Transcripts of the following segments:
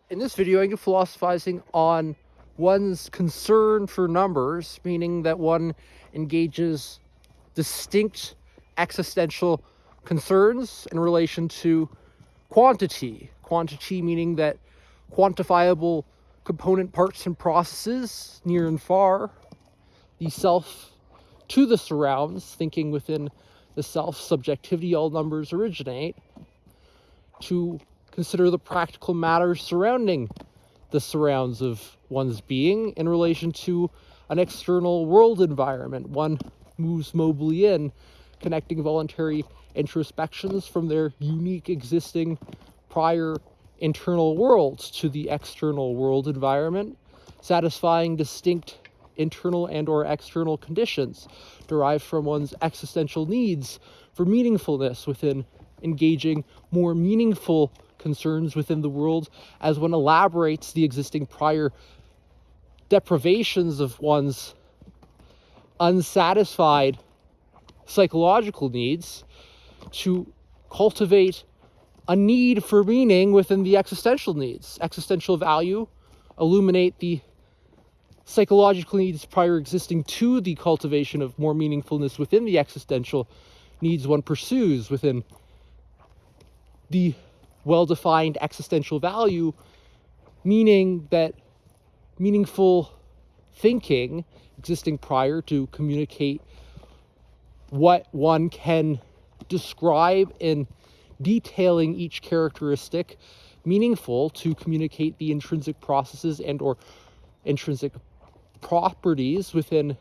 In this video, I'm philosophizing on one's concern for numbers, meaning that one engages distinct existential concerns in relation to quantity. Quantity meaning that quantifiable component parts and processes, near and far, the self to the surrounds, thinking within the self, subjectivity, all numbers originate, to consider the practical matters surrounding the surrounds of one's being in relation to an external world environment. One moves mobily in, connecting voluntary introspections from their unique existing prior internal worlds to the external world environment, satisfying distinct internal and or external conditions derived from one's existential needs for meaningfulness within engaging more meaningful concerns within the world as one elaborates the existing prior deprivations of one's unsatisfied psychological needs to cultivate a need for meaning within the existential needs. Existential value illuminate the psychological needs prior existing to the cultivation of more meaningfulness within the existential needs one pursues within the well-defined existential value, meaning that meaningful thinking existing prior to communicate what one can describe in detailing each characteristic meaningful to communicate the intrinsic processes and or intrinsic properties within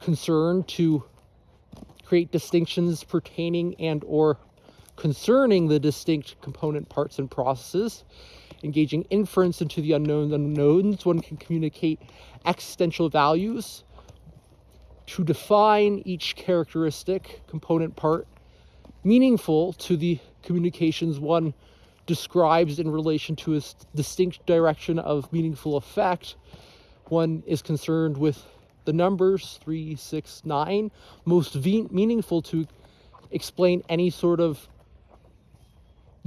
concern to create distinctions pertaining and or concerning the distinct component parts and processes, engaging inference into the unknowns, one can communicate existential values to define each characteristic component part meaningful to the communications one describes in relation to a distinct direction of meaningful effect. One is concerned with the numbers 3, 6, 9, most meaningful to explain any sort of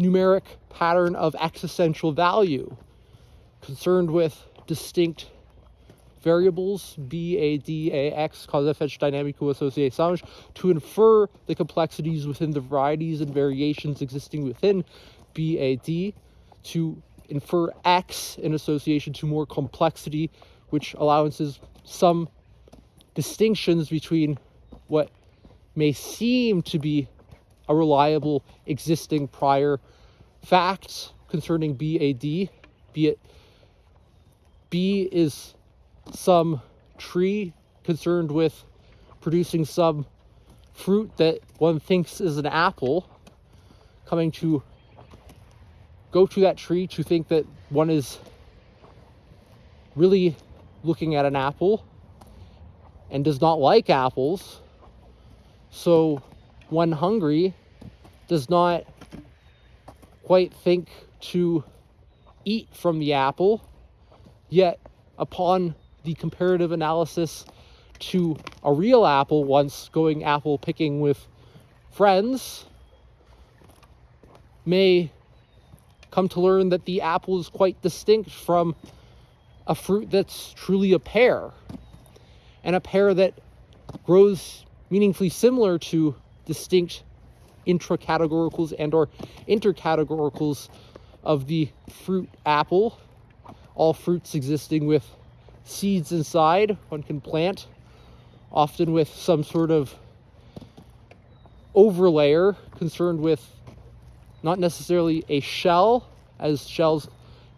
numeric pattern of existential value, concerned with distinct variables B, A, D, A, X, cause, effect, dynamico, associações, to infer the complexities within the varieties and variations existing within B, A, D, to infer X in association to more complexity, which allowances some distinctions between what may seem to be a reliable existing prior facts concerning BAD, be it B is some tree concerned with producing some fruit that one thinks is an apple, coming to go to that tree to think that one is really looking at an apple and does not like apples, so when hungry does not quite think to eat from the apple, yet upon the comparative analysis to a real apple, once going apple picking with friends, may come to learn that the apple is quite distinct from a fruit that's truly a pear, and a pear that grows meaningfully similar to distinct intracategoricals and or intercategoricals of the fruit apple, all fruits existing with seeds inside one can plant, often with some sort of overlayer concerned with not necessarily a shell, as shells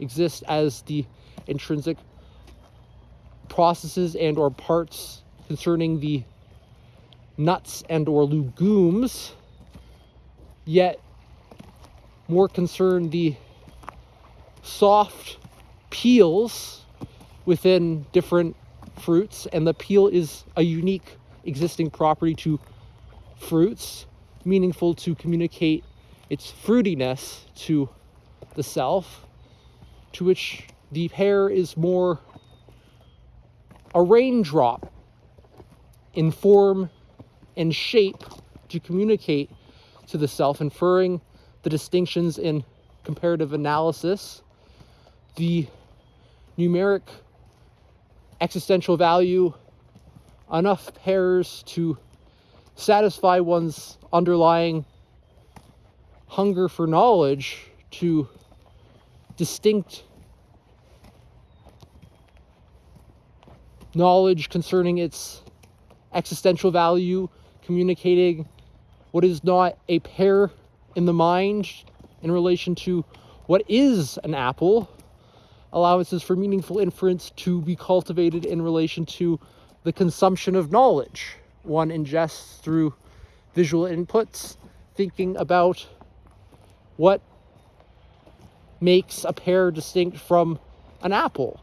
exist as the intrinsic processes and or parts concerning the nuts and or legumes, yet more concerned the soft peels within different fruits, and the peel is a unique existing property to fruits, meaningful to communicate its fruitiness to the self, to which the pear is more a raindrop in form and shape to communicate to the self, inferring the distinctions in comparative analysis the numeric existential value enough pairs to satisfy one's underlying hunger for knowledge to distinct knowledge concerning its existential value, communicating what is not a pair in the mind in relation to what is an apple, allowances for meaningful inference to be cultivated in relation to the consumption of knowledge one ingests through visual inputs, thinking about what makes a pear distinct from an apple,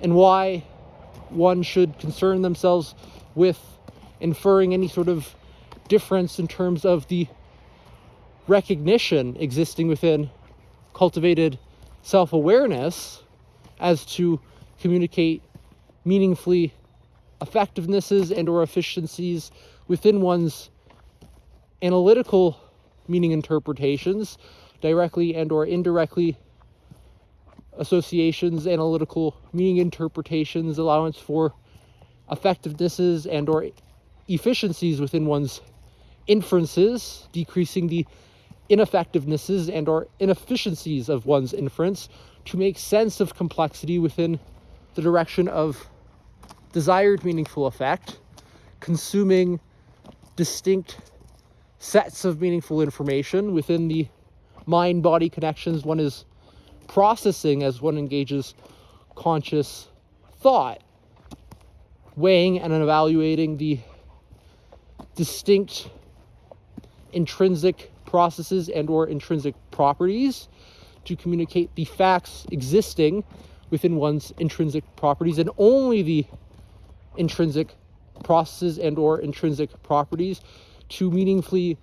and why one should concern themselves with inferring any sort of difference in terms of the recognition existing within cultivated self-awareness as to communicate meaningfully effectivenesses and or efficiencies within one's analytical meaning interpretations, directly and or indirectly associations, analytical meaning interpretations, allowance for effectivenesses and or efficiencies within one's inferences, decreasing the ineffectivenesses and or inefficiencies of one's inference to make sense of complexity within the direction of desired meaningful effect, consuming distinct sets of meaningful information within the mind-body connections one is processing as one engages conscious thought, weighing and evaluating the distinct intrinsic processes and or intrinsic properties to communicate the facts existing within one's intrinsic properties, and only the intrinsic processes and or intrinsic properties to meaningfully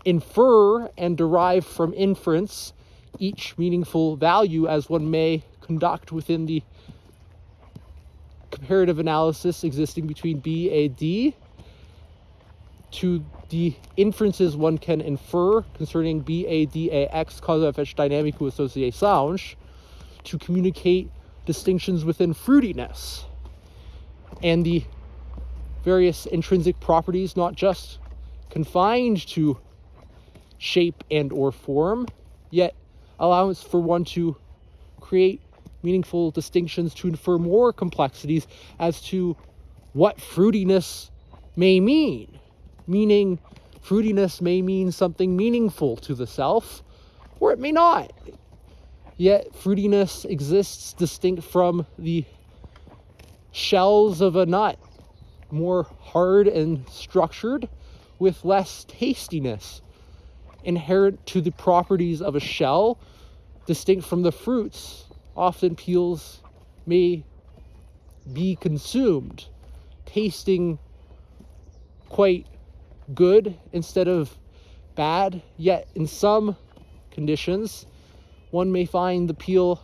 infer and derive from inference each meaningful value as one may conduct within the comparative analysis existing between B, A, D, to the inferences one can infer concerning B, A, D, A, X, causa-efeito dinâmico associações, to communicate distinctions within fruitiness and the various intrinsic properties, not just confined to shape and or form, yet allowance for one to create meaningful distinctions to infer more complexities as to what fruitiness may mean. Meaning, fruitiness may mean something meaningful to the self, or it may not. Yet, fruitiness exists distinct from the shells of a nut, more hard and structured, with less tastiness, inherent to the properties of a shell, distinct from the fruits. Often peels may be consumed, tasting quite good instead of bad, yet in some conditions one may find the peel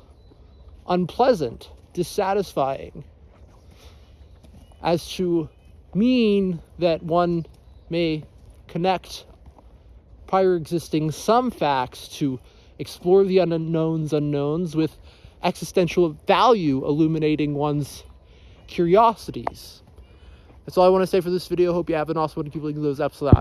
unpleasant, dissatisfying, as to mean that one may connect prior existing some facts to explore the unknowns with existential value illuminating one's curiosities. That's all I want to say for this video. Hope you have an awesome one. Keep linking those episodes.